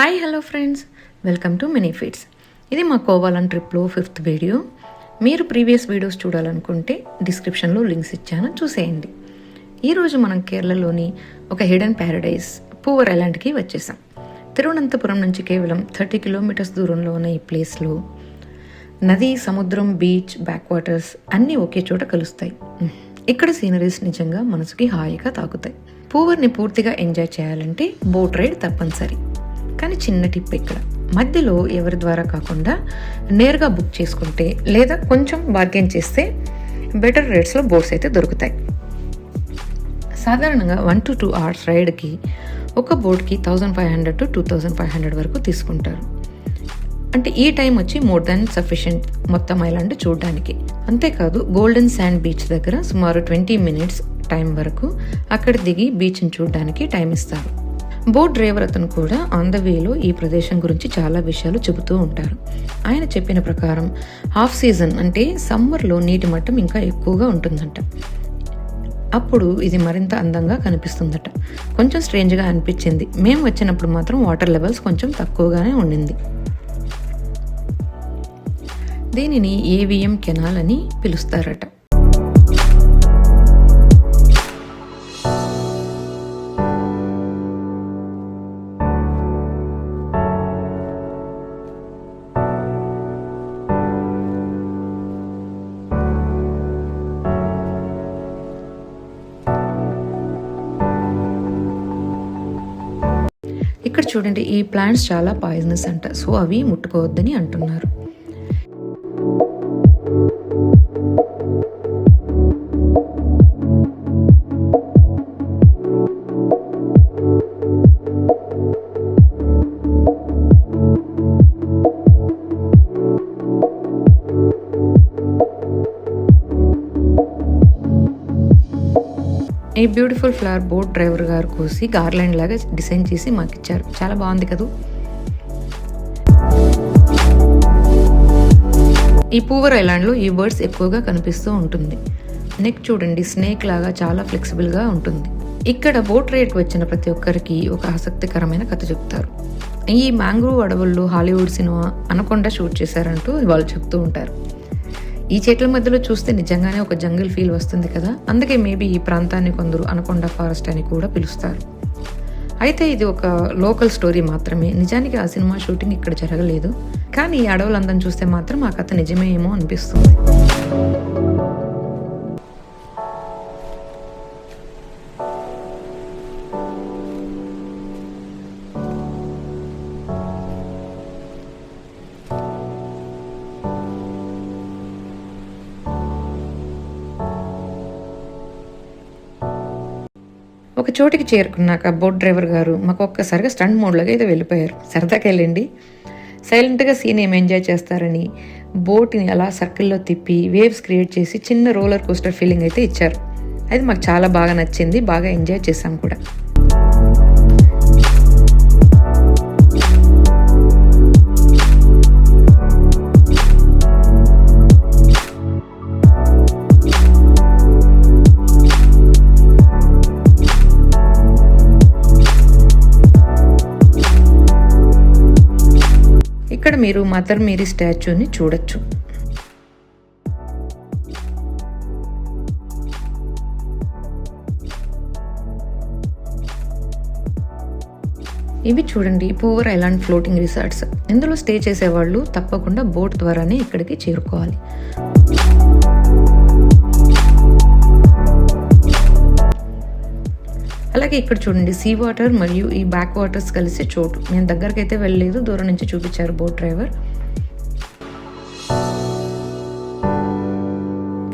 Hi hello friends, welcome to mini feeds. ఇది మా కోవాలన్ ట్రిప్లో 5th వీడియో. మీరు ప్రీవియస్ వీడియోస్ చూడాలనుకుంటే డిస్క్రిప్షన్లో లింక్స్ ఇచ్చాను, చూసేయండి. ఈరోజు మనం కేరళలోని ఒక హిడెన్ ప్యారడైజ్ పూవర్ ఐలాండ్కి వచ్చేసాం. తిరువనంతపురం నుంచి కేవలం 30 కిలోమీటర్స్ దూరంలో ఉన్న ఈ ప్లేస్లో నది, సముద్రం, బీచ్, బ్యాక్ వాటర్స్ అన్నీ ఒకే చోట కలుస్తాయి. ఇక్కడ సీనరీస్ నిజంగా మనసుకి హాయిగా తాకుతాయి. పూవర్ని పూర్తిగా ఎంజాయ్ చేయాలంటే బోట్ రైడ్ తప్పనిసరి. కానీ చిన్న టిప్, ఇక్కడ మధ్యలో ఎవరి ద్వారా కాకుండా నేరుగా బుక్ చేసుకుంటే లేదా కొంచెం బార్గెన్ చేస్తే బెటర్ రేట్స్లో బోట్స్ అయితే దొరుకుతాయి. సాధారణంగా 1 to 2 hours రైడ్కి ఒక బోట్కి 1500 to 2500 వరకు తీసుకుంటారు. అంటే ఈ టైం వచ్చి మోర్ దాన్ సఫిషియెంట్ మొత్తం ఐలాండ్ చూడడానికి. అంతేకాదు గోల్డెన్ శాండ్ బీచ్ దగ్గర సుమారు 20 minutes టైం వరకు అక్కడ దిగి బీచ్ని చూడడానికి టైం ఇస్తారు. బోట్ డ్రైవర్ అతను కూడా ఆన్ ద వేలో ఈ ప్రదేశం గురించి చాలా విషయాలు చెబుతూ ఉంటారు. ఆయన చెప్పిన ప్రకారం హాఫ్ సీజన్ అంటే సమ్మర్లో నీటి మట్టం ఇంకా ఎక్కువగా ఉంటుందంట. అప్పుడు ఇది మరింత అందంగా కనిపిస్తుందట. కొంచెం స్ట్రేంజ్గా అనిపించింది. మేము వచ్చినప్పుడు మాత్రం వాటర్ లెవెల్స్ కొంచెం తక్కువగానే ఉండింది. దీనిని ఏవిఎం కెనాల్ అని పిలుస్తారట. ఇక్కడ చూడండి, ఈ ప్లాంట్స్ చాలా పాయిజనస్ అంట, సో అవి ముట్టుకోవద్దని అంటున్నారు. ఈ బ్యూటిఫుల్ ఫ్లవర్ బోట్ డ్రైవర్ గారు కోసి గార్లాండ్ లాగా డిజైన్ చేసి మాకు ఇచ్చారు. చాలా బాగుంది కదా. ఈ పూవర్ ఐలాండ్లో ఈ బర్డ్స్ ఎక్కువగా కనిపిస్తూ ఉంటుంది. నెక్ చూడండి, స్నేక్ లాగా చాలా ఫ్లెక్సిబుల్గా ఉంటుంది. ఇక్కడ బోట్ రైడ్కి వచ్చిన ప్రతి ఒక్కరికి ఒక ఆసక్తికరమైన కథ చెప్తారు. ఈ మ్యాంగ్రూవ్ అడవుల్లో హాలీవుడ్ సినిమా అనకొండ షూట్ చేశారంటూ వాళ్ళు చెప్తూ ఉంటారు. ఈ చెట్ల మధ్యలో చూస్తే నిజంగానే ఒక జంగిల్ ఫీల్ వస్తుంది కదా. అందుకే మేబీ ఈ ప్రాంతాన్ని కొందరు అనకొండ ఫారెస్ట్ అని కూడా పిలుస్తారు. అయితే ఇది ఒక లోకల్ స్టోరీ మాత్రమే. నిజానికి ఆ సినిమా షూటింగ్ ఇక్కడ జరగలేదు. కానీ ఈ అడవులందరం చూస్తే మాత్రం ఆ కథ నిజమే ఏమో అనిపిస్తుంది. ఒక చోటికి చేరుకున్నాక బోట్ డ్రైవర్ గారు మాకు ఒక్కసారిగా స్టంట్ మోడ్లోకి అయితే వెళ్ళిపోయారు. సరదాకి వెళ్ళండి, సైలెంట్గా సీన్ ఏం ఎంజాయ్ చేస్తారని బోట్ని అలా సర్కిల్లో తిప్పి వేవ్స్ క్రియేట్ చేసి చిన్న రోలర్ కోస్టర్ ఫీలింగ్ అయితే ఇచ్చారు. అది మాకు చాలా బాగా నచ్చింది, బాగా ఎంజాయ్ చేసాం కూడా. ఇక్కడ మీరు మదర్ మేరీ స్టాచ్యూని చూడొచ్చు. ఇవి చూడండి, పూవర్ ఐలాండ్ ఫ్లోటింగ్ రిసార్ట్స్. ఇందులో స్టే చేసేవాళ్ళు తప్పకుండా బోట్ ద్వారానే ఇక్కడికి చేరుకోవాలి. అలాగే ఇక్కడ చూడండి, సీ వాటర్ మరియు ఈ బ్యాక్ వాటర్స్ కలిసే చోటు. నేను దగ్గరకు అయితే వెళ్ళలేదు, దూరం నుంచి చూపించారు బోట్ డ్రైవర్.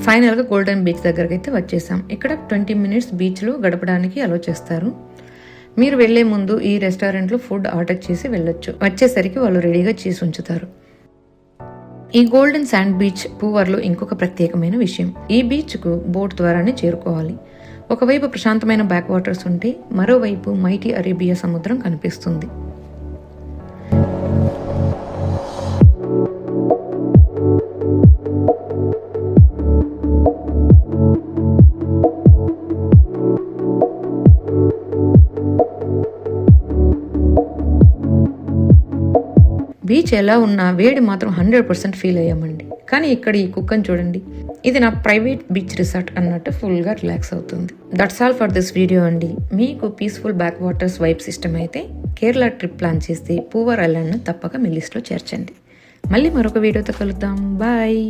ఫైనల్గా గోల్డెన్ బీచ్ దగ్గరకు అయితే వచ్చేసాం. ఇక్కడ 20 minutes బీచ్లో గడపడానికి అలో చేస్తారు. మీరు వెళ్లే ముందు ఈ రెస్టారెంట్లో ఫుడ్ ఆర్డర్ చేసి వెళ్ళొచ్చు. వచ్చేసరికి వాళ్ళు రెడీగా చేసి ఉంచుతారు. ఈ గోల్డెన్ శాండ్ బీచ్ పూవర్లో ఇంకొక ప్రత్యేకమైన విషయం. ఈ బీచ్కు బోట్ ద్వారానే చేరుకోవాలి. ఒకవైపు ప్రశాంతమైన బ్యాక్ వాటర్స్ ఉంటే మరోవైపు మైటీ అరేబియా సముద్రం కనిపిస్తుంది. బీచ్ ఎలా ఉన్నా వేడి మాత్రం 100% ఫీల్ అయ్యామండి. కానీ ఇక్కడ ఈ కుక్కని చూడండి, ఇది నా ప్రైవేట్ బీచ్ రిసార్ట్ అన్నట్టు ఫుల్గా రిలాక్స్ అవుతుంది. That's all for this video అండి. మీకు పీస్ఫుల్ బ్యాక్ వాటర్స్ వైబ్స్ ఇష్టమైతే కేరళ ట్రిప్ ప్లాన్ చేస్తే పూవర్ ఐలాండ్ను తప్పక మీ లిస్ట్లో చేర్చండి. మళ్ళీ మరొక వీడియోతో కలుద్దాం. బాయ్.